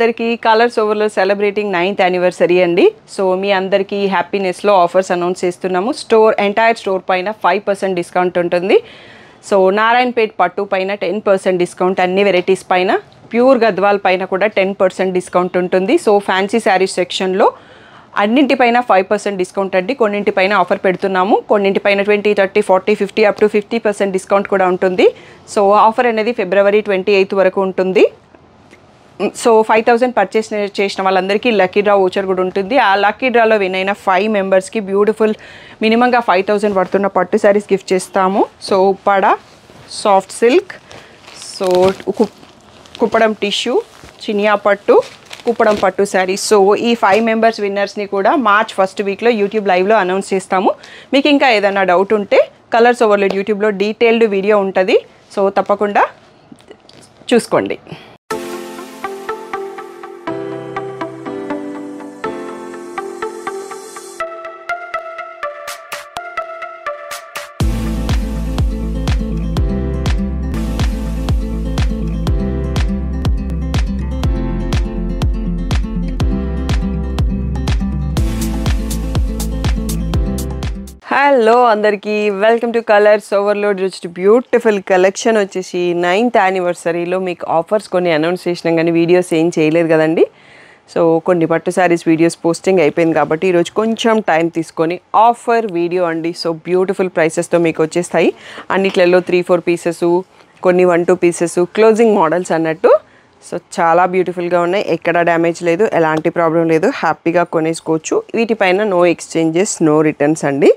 అందరికీ కలర్స్ ఓవర్లో celebrating 9th anniversary అండి. సో మీ అందరికీ హ్యాపీనెస్లో ఆఫర్స్ అనౌన్స్ చేస్తున్నాము. ఎంటైర్ స్టోర్ పైన 5% డిస్కౌంట్ ఉంటుంది. సో నారాయణపేట్ పట్టు పైన 10% డిస్కౌంట్, అన్ని వెరైటీస్ పైన. ప్యూర్ గద్వాల్ పైన కూడా 10% డిస్కౌంట్ ఉంటుంది. సో ఫ్యాన్సీ శారీస్ సెక్షన్లో అన్నింటిపైన 5% డిస్కౌంట్ అండి. కొన్నింటిపైన ఆఫర్ పెడుతున్నాము, కొన్నింటిపైన 20, 30, 40, 50 అప్ టు 50% డిస్కౌంట్ కూడా ఉంటుంది. సో ఆఫర్ అనేది February 28 వరకు ఉంటుంది. సో 5000 పర్చేస్ చేసిన వాళ్ళందరికీ లక్కీ డ్రా ఓచర్ కూడా ఉంటుంది. ఆ లక్కీ డ్రాలో విన్ అయిన 5 మెంబర్స్కి బ్యూటిఫుల్ మినిమంగా 5000 పడుతున్న పట్టు శారీస్ గిఫ్ట్ చేస్తాము. So Uppada soft silk, so Kuppadam tissue, Chiniya పట్టు, కుప్పడం పట్టు శారీస్. సో ఈ 5 మెంబర్స్ విన్నర్స్ని కూడా మార్చ్ ఫస్ట్ వీక్లో యూట్యూబ్ లైవ్లో అనౌన్స్ చేస్తాము. మీకు ఇంకా ఏదైనా డౌట్ ఉంటే కలర్స్ ఓవర్లోడ్ యూట్యూబ్లో డీటెయిల్డ్ వీడియో ఉంటుంది. సో తప్పకుండా చూసుకోండి. హలో అందరికీ, welcome to colours overload. Just beautiful collection వచ్చేసి 9th యానివర్సరీలో మీకు ఆఫర్స్ కొన్ని అనౌన్స్ చేసినాం, కానీ వీడియోస్ ఏం చేయలేదు కదండి. సో కొన్ని పట్టు శారీస్ వీడియోస్ పోస్టింగ్ అయిపోయింది కాబట్టి ఈరోజు కొంచెం టైం తీసుకొని ఆఫర్ వీడియో అండి. సో బ్యూటిఫుల్ ప్రైసెస్తో మీకు వచ్చేస్తాయి. అన్నిట్లలో 3-4 పీసెస్, కొన్ని 1-2 పీసెస్, క్లోజింగ్ మోడల్స్ అన్నట్టు. సో చాలా బ్యూటిఫుల్గా ఉన్నాయి, ఎక్కడ డ్యామేజ్ లేదు, ఎలాంటి ప్రాబ్లం లేదు, హ్యాపీగా కొనేసుకోవచ్చు. వీటిపైన నో ఎక్స్చేంజెస్, నో రిటర్న్స్ అండి.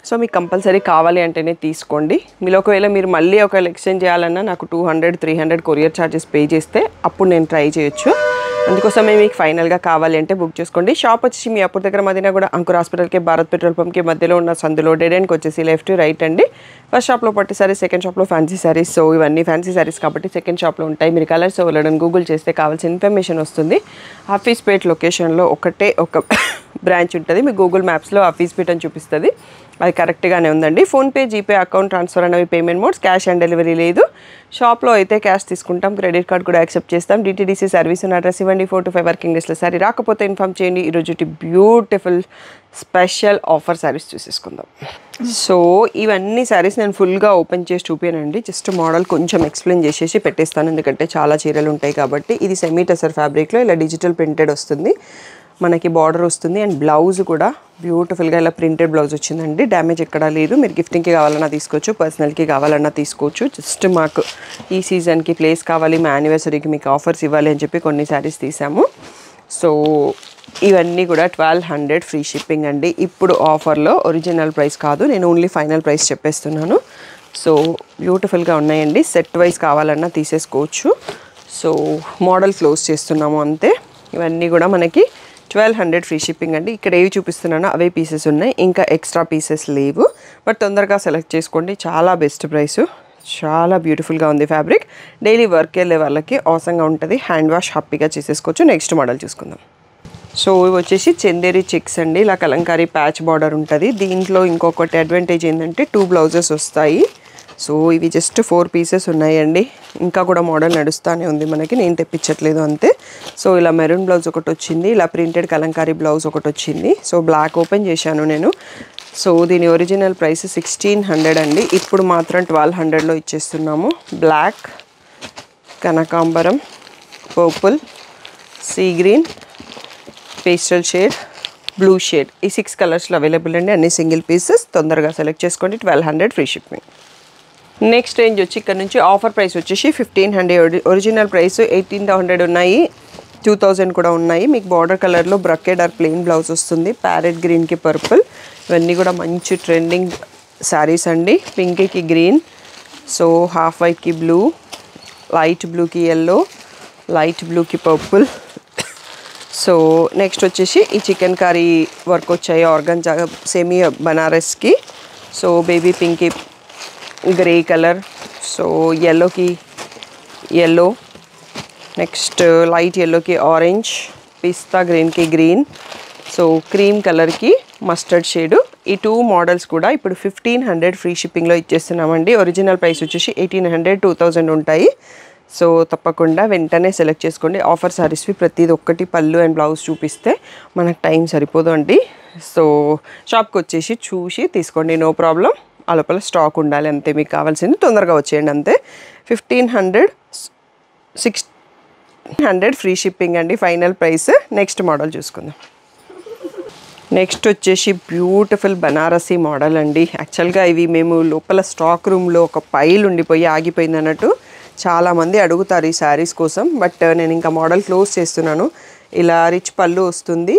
సో మీకు కంపల్సరీ కావాలి అంటేనే తీసుకోండి. మీలో ఒకవేళ మీరు మళ్ళీ ఒకవేళ ఎక్స్చేంజ్ చేయాలన్నా నాకు 200-300 కొరియర్ ఛార్జెస్ పే చేస్తే అప్పుడు నేను ట్రై చేయొచ్చు. అందుకోసమే మీకు ఫైనల్గా కావాలి అంటే బుక్ చేసుకోండి. షాప్ వచ్చేసి మీ అప్పుడు దగ్గర మదీనా కూడా అంకుర్ హాస్పిటల్కి, భారత్ పెట్రోల్ పంప్కి మధ్యలో ఉన్న సందులో డెడ్ ఎండ్కి వచ్చేసి లెఫ్ట్ రైట్ అండి. ఫస్ట్ షాప్లో పట్టు శారీస్, సెకండ్ షాప్లో ఫ్యాన్సీ శారీస్. సో ఇవన్నీ ఫ్యాన్సీ శారీస్ కాబట్టి సెకండ్ షాప్లో ఉంటాయి. మీరు కలర్స్ ఓవర్లోడ్ గూగుల్ చేస్తే కావాల్సిన ఇన్ఫర్మేషన్ వస్తుంది. హఫీజ్పేట్ లొకేషన్లో ఒక బ్రాంచ్ ఉంటుంది. మీకు గూగుల్ మ్యాప్స్లో హఫీజ్పేట్ అని చూపిస్తుంది, అది కరెక్ట్గానే ఉందండి. ఫోన్పే, జీపే, అకౌంట్ ట్రాన్స్ఫర్ అనేవి payment modes. Cash on delivery లేదు. షాప్లో అయితే క్యాష్ తీసుకుంటాం, క్రెడిట్ కార్డ్ కూడా యాక్సెప్ట్ చేస్తాం. DTDC సర్వీస్ ఉన్న అడ్రస్ ఇవ్వండి. 4 to 5 వర్కింగ్ డేస్లో సారీ రాకపోతే ఇన్ఫామ్ చేయండి. ఈరోజు బ్యూటిఫుల్ స్పెషల్ ఆఫర్ శారీస్ చూసేసుకుందాం. సో ఇవన్నీ శారీస్ నేను ఫుల్గా ఓపెన్ చేసి చూపానండి. జస్ట్ మోడల్ కొంచెం ఎక్స్ప్లెయిన్ చేసేసి పెట్టేస్తాను, ఎందుకంటే చాలా చీరలు ఉంటాయి కాబట్టి. ఇది సెమీ టసర్ ఫ్యాబ్రిక్లో ఇలా డిజిటల్ ప్రింటెడ్ వస్తుంది, మనకి బార్డర్ వస్తుంది, అండ్ బ్లౌజ్ కూడా బ్యూటిఫుల్గా ఇలా ప్రింటెడ్ బ్లౌజ్ వచ్చిందండి. డ్యామేజ్ ఎక్కడా లేదు. మీరు గిఫ్టింగ్కి కావాలన్నా తీసుకోవచ్చు, పర్సనల్కి కావాలన్నా తీసుకోవచ్చు. జస్ట్ మాకు ఈ సీజన్కి ప్లేస్ కావాలి, మా యానివర్సరీకి మీకు ఆఫర్స్ ఇవ్వాలి అని చెప్పి కొన్ని శారీస్ తీసాము. సో ఇవన్నీ కూడా 1200 ఫ్రీ షిప్పింగ్ అండి. ఇప్పుడు ఆఫర్లో ఒరిజినల్ ప్రైస్ కాదు, నేను ఓన్లీ ఫైనల్ ప్రైస్ చెప్పేస్తున్నాను. సో బ్యూటిఫుల్గా ఉన్నాయండి. సెట్ వైజ్ కావాలన్నా తీసేసుకోవచ్చు. సో మోడల్ క్లోజ్ చేస్తున్నాము అంతే. ఇవన్నీ కూడా మనకి 1200 ఫ్రీ షిప్పింగ్ అండి. ఇక్కడ ఏవి చూపిస్తున్నానో అవే పీసెస్ ఉన్నాయి, ఇంకా ఎక్స్ట్రా పీసెస్ లేవు. బట్ తొందరగా సెలెక్ట్ చేసుకోండి, చాలా బెస్ట్ ప్రైస్. చాలా బ్యూటిఫుల్గా ఉంది ఫ్యాబ్రిక్. డైలీ వర్క్ వెళ్ళే వాళ్ళకి అవసరంగా ఉంటుంది, హ్యాండ్ వాష్ హ్యాపీగా చేసేసుకోవచ్చు. నెక్స్ట్ మోడల్ చూసుకుందాం. సో ఇవి వచ్చేసి చందేరి చెక్స్ అండి. ఇలా కలంకారీ ప్యాచ్ బార్డర్ ఉంటుంది. దీంట్లో ఇంకొకటి అడ్వాంటేజ్ ఏంటంటే 2 బ్లౌజెస్ వస్తాయి. సో ఇవి జస్ట్ 4 పీసెస్ ఉన్నాయండి. ఇంకా కూడా మోడల్ నడుస్తూనే ఉంది మనకి, నేను తెప్పించట్లేదు అంతే. సో ఇలా మెరూన్ బ్లౌజ్ ఒకటి వచ్చింది, ఇలా ప్రింటెడ్ కలంకారీ బ్లౌజ్ ఒకటి వచ్చింది. సో బ్లాక్ ఓపెన్ చేశాను నేను. సో దీని ఒరిజినల్ ప్రైస్ 1600 అండి. ఇప్పుడు మాత్రం 1200లో ఇచ్చేస్తున్నాము. బ్లాక్, కనకాంబరం, purple, sea green, pastel shade, blue shade, ఈ 6 కలర్స్లో అవైలబుల్ అండి. అన్ని సింగిల్ పీసెస్. తొందరగా సెలెక్ట్ చేసుకోండి. 1200 ఫ్రీ షిప్పింగ్. నెక్స్ట్ రేంజ్ వచ్చి ఇక్కడ నుంచి ఆఫర్ ప్రైస్ వచ్చేసి 1500. ఒరిజినల్ ప్రైస్ 1800 ఉన్నాయి, 2000 కూడా ఉన్నాయి. మీకు బార్డర్ కలర్లో బ్రకెడ్ ఆర్ ప్లెయిన్ బ్లౌజ్ వస్తుంది. ప్యారెట్ గ్రీన్కి పర్పుల్, ఇవన్నీ కూడా మంచి ట్రెండింగ్ శారీస్ అండి. పింక్కి గ్రీన్, సో హాఫ్ వైట్కి బ్లూ, లైట్ బ్లూకి ఎల్లో, లైట్ బ్లూకి పర్పుల్. సో నెక్స్ట్ వచ్చేసి ఈ చికెన్ కర్రీ వర్క్ వచ్చాయి ఆర్గంజా సెమీ బనారస్కి. సో బేబీ పింక్కి గ్రే కలర్, సో ఎల్లోకి ఎల్లో, నెక్స్ట్ లైట్ ఎల్లోకి ఆరెంజ్, పిస్తా గ్రీన్కి గ్రీన్, సో క్రీమ్ కలర్కి మస్టర్డ్ షేడు. ఈ 2 మోడల్స్ కూడా ఇప్పుడు 1500 ఫ్రీ షిప్పింగ్లో ఇచ్చేస్తున్నామండి. ఒరిజినల్ ప్రైస్ వచ్చేసి 1800, 2000 ఉంటాయి. సో తప్పకుండా వెంటనే సెలెక్ట్ చేసుకోండి. ఆఫర్ సారీస్వి ప్రతిది ఒక్కటి పళ్ళు అండ్ బ్లౌజ్ చూపిస్తే మనకు టైం సరిపోదు అండి. సో షాప్కి వచ్చేసి చూసి తీసుకోండి, నో ప్రాబ్లం. ఆ లోపల స్టాక్ ఉండాలి అంతే. మీకు కావాల్సింది తొందరగా వచ్చేయండి అంతే. 1500 600 ఫ్రీ షిప్పింగ్ అండి ఫైనల్ ప్రైస్. నెక్స్ట్ మోడల్ చూసుకుందాం. నెక్స్ట్ వచ్చేసి బ్యూటిఫుల్ బనారసీ మోడల్ అండి. యాక్చువల్గా ఇవి మేము లోపల స్టాక్ రూమ్లో ఒక పైల్ ఉండిపోయి ఆగిపోయింది అన్నట్టు చాలామంది అడుగుతారు ఈ శారీస్ కోసం. బట్ నేను ఇంకా మోడల్ క్లోజ్ చేస్తున్నాను. ఇలా రిచ్ పళ్ళు వస్తుంది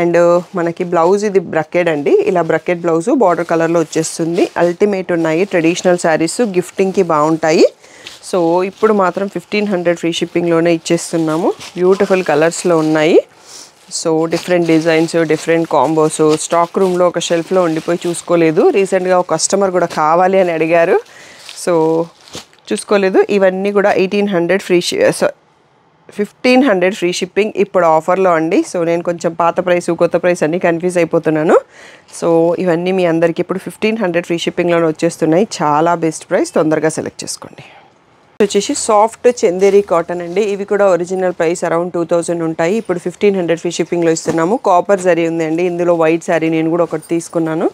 అండ్ మనకి బ్లౌజ్ ఇది బ్రకెట్ అండి. ఇలా బ్రకెట్ బ్లౌజు బార్డర్ కలర్లో వచ్చేస్తుంది. అల్టిమేట్ ఉన్నాయి ట్రెడిషనల్ శారీస్, గిఫ్టింగ్కి బాగుంటాయి. సో ఇప్పుడు మాత్రం 1500 ఫ్రీ షిప్పింగ్లోనే ఇచ్చేస్తున్నాము. బ్యూటిఫుల్ కలర్స్లో ఉన్నాయి. So different designs, different combos. Stock రూమ్లో ఒక షెల్ఫ్లో ఉండిపోయి చూసుకోలేదు. రీసెంట్గా ఒక కస్టమర్ కూడా కావాలి అని అడిగారు, సో చూసుకోలేదు. ఇవన్నీ కూడా 1500 ఫ్రీ షిప్పింగ్ ఇప్పుడు ఆఫర్లో అండి. సో నేను కొంచెం పాత ప్రైస్ కొత్త ప్రైస్ అన్నీ కన్ఫ్యూజ్ అయిపోతున్నాను. సో ఇవన్నీ మీ అందరికీ ఇప్పుడు 1500 ఫ్రీ షిప్పింగ్లోనే వచ్చేస్తున్నాయి. చాలా బెస్ట్ ప్రైస్, తొందరగా సెలెక్ట్ చేసుకోండి. వచ్చేసి సాఫ్ట్ చందేరి కాటన్ అండి. ఇవి కూడా ఒరిజినల్ ప్రైస్ అరౌండ్ 2000 ఉంటాయి. ఇప్పుడు 1500 ఫ్రీ షిప్పింగ్లో ఇస్తున్నాము. కాపర్ జరీ ఉంది అండి. ఇందులో వైట్ శారీ నేను కూడా ఒకటి తీసుకున్నాను.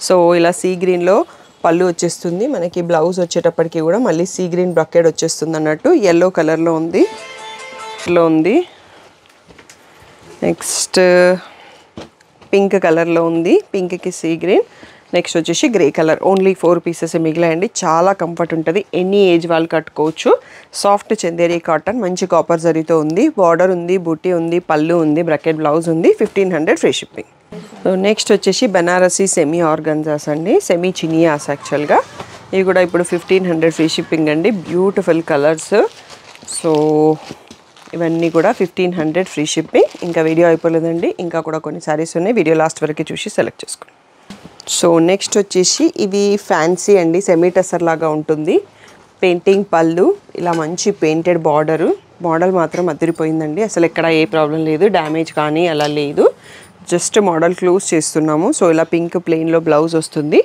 సో ఇలా సీ గ్రీన్లో పళ్ళు వచ్చేస్తుంది. మనకి బ్లౌజ్ వచ్చేటప్పటికి కూడా మళ్ళీ సీ గ్రీన్ బ్రకెట్ వచ్చేస్తుంది అన్నట్టు. ఎల్లో కలర్లో ఉంది. నెక్స్ట్ పింక్ కలర్లో ఉంది. పింక్కి సీ గ్రీన్. నెక్స్ట్ వచ్చేసి గ్రే కలర్. ఓన్లీ 4 పీసెస్ మిగిలాయండి. చాలా కంఫర్ట్ ఉంటుంది. ఎనీ ఏజ్ వాళ్ళు కట్టుకోవచ్చు. సాఫ్ట్ చందేరి కాటన్, మంచి కాపర్ జరీతో ఉంది. బార్డర్ ఉంది, బూటీ ఉంది, పళ్ళు ఉంది, బ్రకెట్ బ్లౌజ్ ఉంది. 1500 ఫ్రీ షిప్పింగ్. సో నెక్స్ట్ వచ్చేసి బనారసీ సెమీ ఆర్గన్జాస్ అండి. సెమీ చినియాస్ యాక్చువల్గా. ఇవి కూడా ఇప్పుడు 1500 ఫ్రీ షిప్పింగ్ అండి. Beautiful colours. సో ఇవన్నీ కూడా 1500 ఫ్రీ షిప్పింగ్. ఇంకా వీడియో అయిపోలేదండి, ఇంకా కూడా కొన్ని సారీస్ ఉన్నాయి. వీడియో లాస్ట్ వరకు చూసి సెలెక్ట్ చేసుకోండి. సో నెక్స్ట్ వచ్చేసి ఇవి ఫ్యాన్సీ అండి. సెమీ టెసర్ లాగా ఉంటుంది. పెయింటింగ్ పళ్ళు, ఇలా మంచి పెయింటెడ్ బార్డరు. మోడల్ మాత్రం అదిరిపోయిందండి. అసలు ఎక్కడ ఏ ప్రాబ్లం లేదు, డ్యామేజ్ కానీ అలా లేదు. జస్ట్ మోడల్ క్లోజ్ చేస్తున్నాము. సో ఇలా పింక్ ప్లెయిన్లో బ్లౌజ్ వస్తుంది.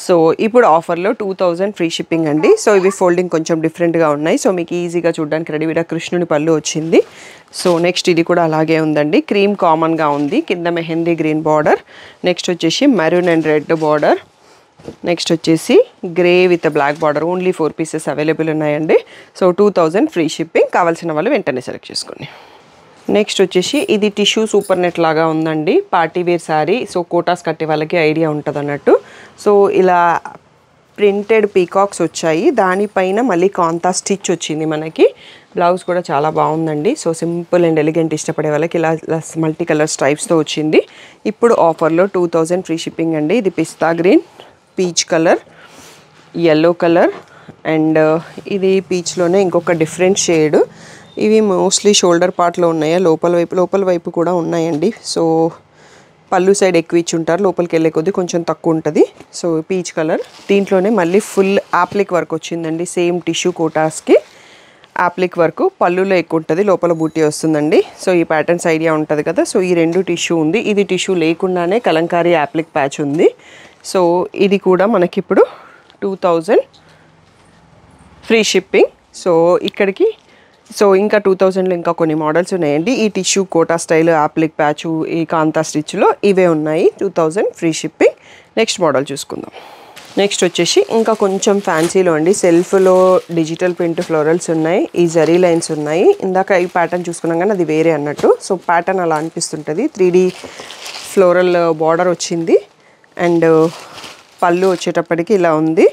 సో ఇప్పుడు ఆఫర్లో 2000 ఫ్రీ షిప్పింగ్ అండి. సో ఇవి ఫోల్డింగ్ కొంచెం డిఫరెంట్గా ఉన్నాయి. సో మీకు ఈజీగా చూడడానికి రెడీగా కృష్ణుని పళ్ళు వచ్చింది. సో నెక్స్ట్ ఇది కూడా అలాగే ఉందండి. క్రీమ్ కామన్గా ఉంది. కింద మెహందీ గ్రీన్ బార్డర్. నెక్స్ట్ వచ్చేసి maroon and red border. Next వచ్చేసి grey with black border. Only 4 pieces available ఉన్నాయండి. So 2000 free shipping. కావాల్సిన వాళ్ళు వెంటనే సెలెక్ట్ చేసుకోండి. నెక్స్ట్ వచ్చేసి ఇది టిష్యూ సూపర్ నెట్ లాగా ఉందండి. Party wear sari. So Kotas కట్టే వాళ్ళకి ఐడియా ఉంటుంది అన్నట్టు. సో ఇలా ప్రింటెడ్ పీకాక్స్ వచ్చాయి. దానిపైన మళ్ళీ కాంతా స్టిచ్ వచ్చింది మనకి. బ్లౌజ్ కూడా చాలా బాగుందండి. సో సింపుల్ అండ్ ఎలిగెంట్ ఇష్టపడే వాళ్ళకి ఇలా మల్టీ కలర్ స్ట్రైప్స్తో వచ్చింది. ఇప్పుడు ఆఫర్లో 2000 ఫ్రీ షిప్పింగ్ అండి. ఇది pista green, peach colour, yellow colour and ఇది పీచ్లోనే ఇంకొక డిఫరెంట్ షేడ్. ఇవి మోస్ట్లీ షోల్డర్ పార్ట్లో ఉన్నాయా, లోపల వైపు కూడా ఉన్నాయండి. సో పళ్ళు సైడ్ ఎక్కువ ఇచ్చి ఉంటారు, లోపలికి వెళ్ళే కొద్దీ కొంచెం తక్కువ ఉంటుంది. So peach colour. దీంట్లోనే మళ్ళీ ఫుల్ యాప్లిక్ వర్క్ వచ్చిందండి. సేమ్ టిష్యూ కోటాస్కి యాప్లిక్ వర్క్. పళ్ళులో ఎక్కువ ఉంటుంది, లోపల బూటీ వస్తుందండి. సో ఈ ప్యాటర్న్స్ ఐడియా ఉంటుంది కదా. సో ఈ రెండు టిష్యూ ఉంది. ఇది టిష్యూ లేకుండానే కలంకారీ యాప్లిక్ ప్యాచ్ ఉంది. సో ఇది కూడా మనకిప్పుడు 2000 ఫ్రీ షిప్పింగ్. సో ఇక్కడికి ఇంకా 2000లో ఇంకా కొన్ని మోడల్స్ ఉన్నాయండి. ఈ tissue Kota style, applique patch, ఈ కాంతా స్టిచ్లో ఇవే ఉన్నాయి. 2000 ఫ్రీ షిప్పింగ్. నెక్స్ట్ మోడల్ చూసుకుందాం. నెక్స్ట్ వచ్చేసి ఇంకా కొంచెం ఫ్యాన్సీలో అండి. సెల్ఫ్లో డిజిటల్ ప్రింట్ ఫ్లోరల్స్ ఉన్నాయి. ఈ జరీ లైన్స్ ఉన్నాయి. ఇందాక ఈ ప్యాటర్న్ చూసుకున్నాం కానీ అది వేరే అన్నట్టు. సో ప్యాటర్న్ అలా అనిపిస్తుంటుంది. 3D ఫ్లోరల్ బార్డర్ వచ్చింది అండ్ పళ్ళు వచ్చేటప్పటికి ఇలా ఉంది.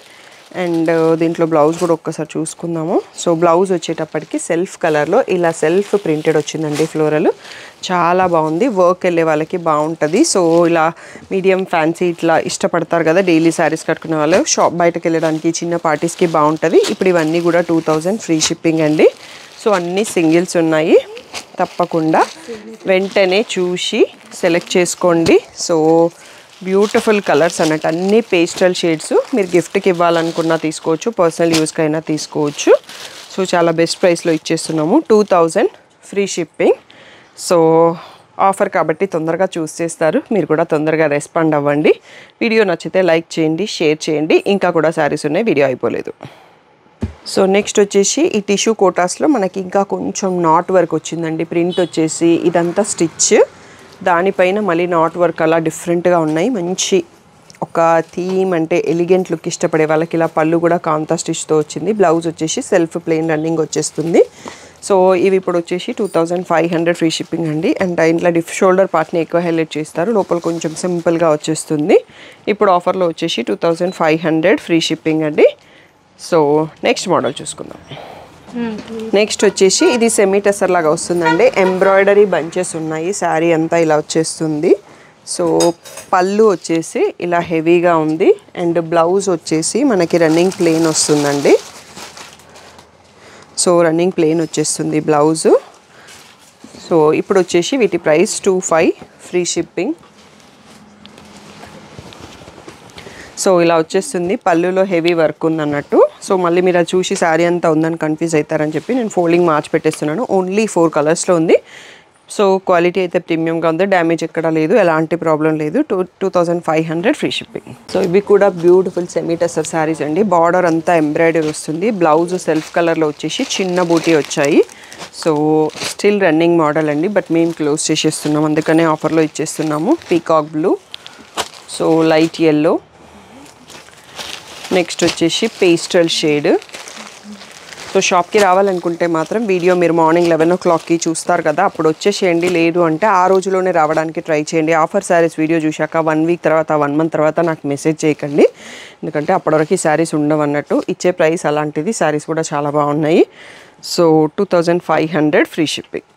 అండ్ దీంట్లో బ్లౌజ్ కూడా ఒక్కసారి చూసుకుందాము. సో బ్లౌజ్ వచ్చేటప్పటికి సెల్ఫ్ కలర్లో ఇలా సెల్ఫ్ ప్రింటెడ్ వచ్చిందండి ఫ్లోరల్. చాలా బాగుంది. వర్క్ వెళ్ళే వాళ్ళకి బాగుంటుంది. సో ఇలా మీడియం ఫ్యాన్సీ ఇట్లా ఇష్టపడతారు కదా డైలీ శారీస్ కట్టుకునే వాళ్ళు, బయటకు వెళ్ళడానికి చిన్న పార్టీస్కి బాగుంటుంది. ఇప్పుడు ఇవన్నీ కూడా 2000 ఫ్రీ షిప్పింగ్ అండి. సో అన్నీ సింగిల్స్ ఉన్నాయి. తప్పకుండా వెంటనే చూసి సెలెక్ట్ చేసుకోండి. సో బ్యూటిఫుల్ కలర్స్ అన్నట్టు అన్ని పేస్టల్ షేడ్స్. మీరు గిఫ్ట్కి ఇవ్వాలనుకున్నా తీసుకోవచ్చు, పర్సనల్ యూస్కి అయినా తీసుకోవచ్చు. సో చాలా బెస్ట్ ప్రైస్లో ఇచ్చేస్తున్నాము. 2000 ఫ్రీ షిప్పింగ్. సో ఆఫర్ కాబట్టి తొందరగా చూస్ చేస్తారు. మీరు కూడా తొందరగా రెస్పాండ్ అవ్వండి. వీడియో నచ్చితే లైక్ చేయండి, షేర్ చేయండి. ఇంకా కూడా శారీస్ ఉన్నాయి, వీడియో అయిపోలేదు. సో నెక్స్ట్ వచ్చేసి ఈ టిష్యూ కోటాస్లో మనకి ఇంకా కొంచెం నాట్ వర్క్ వచ్చిందండి. ప్రింట్ వచ్చేసి ఇదంతా స్టిచ్, దానిపైన మళ్ళీ నాట్ వర్క్ అలా డిఫరెంట్గా ఉన్నాయి. మంచి ఒక థీమ్ అంటే ఎలిగెంట్ లుక్ ఇష్టపడే వాళ్ళకి ఇలా పళ్ళు కూడా కాంతా స్టిచ్తో వచ్చింది. బ్లౌజ్ వచ్చేసి సెల్ఫ్ ప్లెయిన్ రన్నింగ్ వచ్చేస్తుంది. సో ఇవి ఇప్పుడు వచ్చేసి 2500 ఫ్రీ షిప్పింగ్ అండి. అండ్ ఇంట్లో షోల్డర్ పార్ట్ని ఎక్కువ హైలైట్ చేస్తారు, లోపల కొంచెం సింపుల్గా వచ్చేస్తుంది. ఇప్పుడు ఆఫర్లో వచ్చేసి 2500 ఫ్రీ షిప్పింగ్ అండి. సో నెక్స్ట్ మోడల్ చూసుకుందాం. నెక్స్ట్ వచ్చేసి ఇది సెమీ టెసర్ లాగా వస్తుందండి. ఎంబ్రాయిడరీ బంచెస్ ఉన్నాయి, శారీ అంతా ఇలా వచ్చేస్తుంది. సో పళ్ళు వచ్చేసి ఇలా హెవీగా ఉంది. అండ్ బ్లౌజ్ వచ్చేసి మనకి రన్నింగ్ ప్లెయిన్ వస్తుందండి. సో రన్నింగ్ ప్లెయిన్ వచ్చేస్తుంది బ్లౌజు. సో ఇప్పుడు వచ్చేసి వీటి ప్రైస్ 25 ఫ్రీ షిప్పింగ్. సో ఇలా వచ్చేస్తుంది, పళ్ళులో హెవీ వర్క్ ఉందన్నట్టు. సో మళ్ళీ మీరు అది చూసి శారీ అంతా ఉందని కన్ఫ్యూజ్ అవుతారని చెప్పి నేను ఫోల్డింగ్ మార్చి పెట్టేస్తున్నాను. ఓన్లీ 4 కలర్స్లో ఉంది. సో క్వాలిటీ అయితే ప్రీమియంగా ఉంది, డ్యామేజ్ ఎక్కడా లేదు, ఎలాంటి ప్రాబ్లం లేదు. 2500 ఫ్రీ షిప్పింగ్. సో ఇవి కూడా బ్యూటిఫుల్ సెమీ టెసర్ శారీస్ అండి. బార్డర్ అంతా ఎంబ్రాయిడరీ వస్తుంది. బ్లౌజ్ సెల్ఫ్ కలర్లో వచ్చేసి చిన్న బూటీ వచ్చాయి. సో స్టిల్ రన్నింగ్ మోడల్ అండి, బట్ మేము క్లోజ్ చేసేస్తున్నాం, అందుకనే ఆఫర్లో ఇచ్చేస్తున్నాము. Peacock blue, so light yellow, next వచ్చేసి పేస్టల్ షేడ్. సో షాప్కి రావాలనుకుంటే మాత్రం వీడియో మీరు మార్నింగ్ 11 o'clockకి చూస్తారు కదా, అప్పుడు వచ్చేసేయండి. లేదు అంటే ఆ రోజులోనే రావడానికి ట్రై చేయండి. ఆఫర్ శారీస్ వీడియో చూశాక 1 week తర్వాత 1 month తర్వాత నాకు మెసేజ్ చేయకండి, ఎందుకంటే అప్పటివరకు శారీస్ ఉండవన్నట్టు. ఇచ్చే ప్రైస్ అలాంటిది, శారీస్ కూడా చాలా బాగున్నాయి. So 2500 free shipping.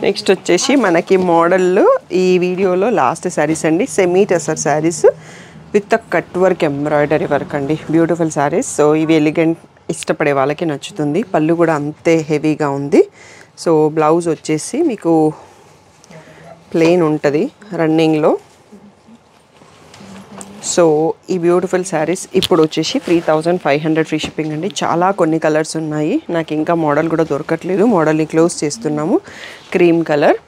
నెక్స్ట్ వచ్చేసి మనకి మోడల్లో ఈ వీడియోలో లాస్ట్ శారీస్ అండి. Semi tussar saris with cut work embroidery work అండి. బ్యూటిఫుల్ శారీస్. సో ఇవి ఎలిగెంట్ ఇష్టపడే వాళ్ళకి నచ్చుతుంది. పళ్ళు కూడా అంతే హెవీగా ఉంది. సో బ్లౌజ్ వచ్చేసి మీకు ప్లెయిన్ ఉంటుంది రన్నింగ్లో. సో ఈ బ్యూటిఫుల్ శారీస్ ఇప్పుడు వచ్చేసి 3500 ఫ్రీ షిప్పింగ్ అండి. చాలా కొన్ని కలర్స్ ఉన్నాయి, నాకు ఇంకా మోడల్ కూడా దొరకట్లేదు. మోడల్ని క్లోజ్ చేస్తున్నాము. Cream colour,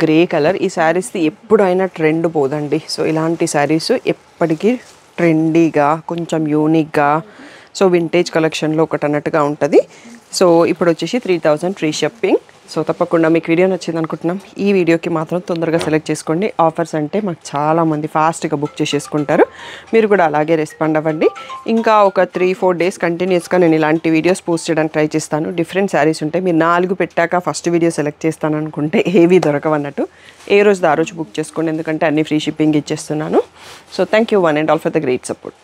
grey colour. ఈ శారీస్ది ఎప్పుడైనా ట్రెండ్ పోదండి. సో ఇలాంటి శారీస్ ఎప్పటికీ ట్రెండీగా, కొంచెం యూనిక్గా, సో వింటేజ్ కలెక్షన్లో ఒకటి అన్నట్టుగా ఉంటుంది. సో ఇప్పుడు వచ్చేసి 3000 ఫ్రీ షిప్పింగ్. సో తప్పకుండా మీకు వీడియో నచ్చింది అనుకుంటున్నాం. ఈ వీడియోకి మాత్రం తొందరగా సెలెక్ట్ చేసుకోండి. ఆఫర్స్ అంటే మాకు చాలామంది ఫాస్ట్గా బుక్ చేసేసుకుంటారు, మీరు కూడా అలాగే రెస్పాండ్ అవ్వండి. ఇంకా ఒక 3-4 days కంటిన్యూస్గా నేను ఇలాంటి వీడియోస్ పోస్ట్ చేయడానికి ట్రై చేస్తాను. డిఫరెంట్ శారీస్ ఉంటాయి. మీరు 4 పెట్టాక ఫస్ట్ వీడియో సెలెక్ట్ చేస్తాను అనుకుంటే ఏవి దొరకవన్నట్టు. ఏ రోజు ఆ రోజు బుక్ చేసుకోండి, ఎందుకంటే అన్ని ఫ్రీ షిప్పింగ్ ఇచ్చేస్తున్నాను. So thank you one and all for the great support.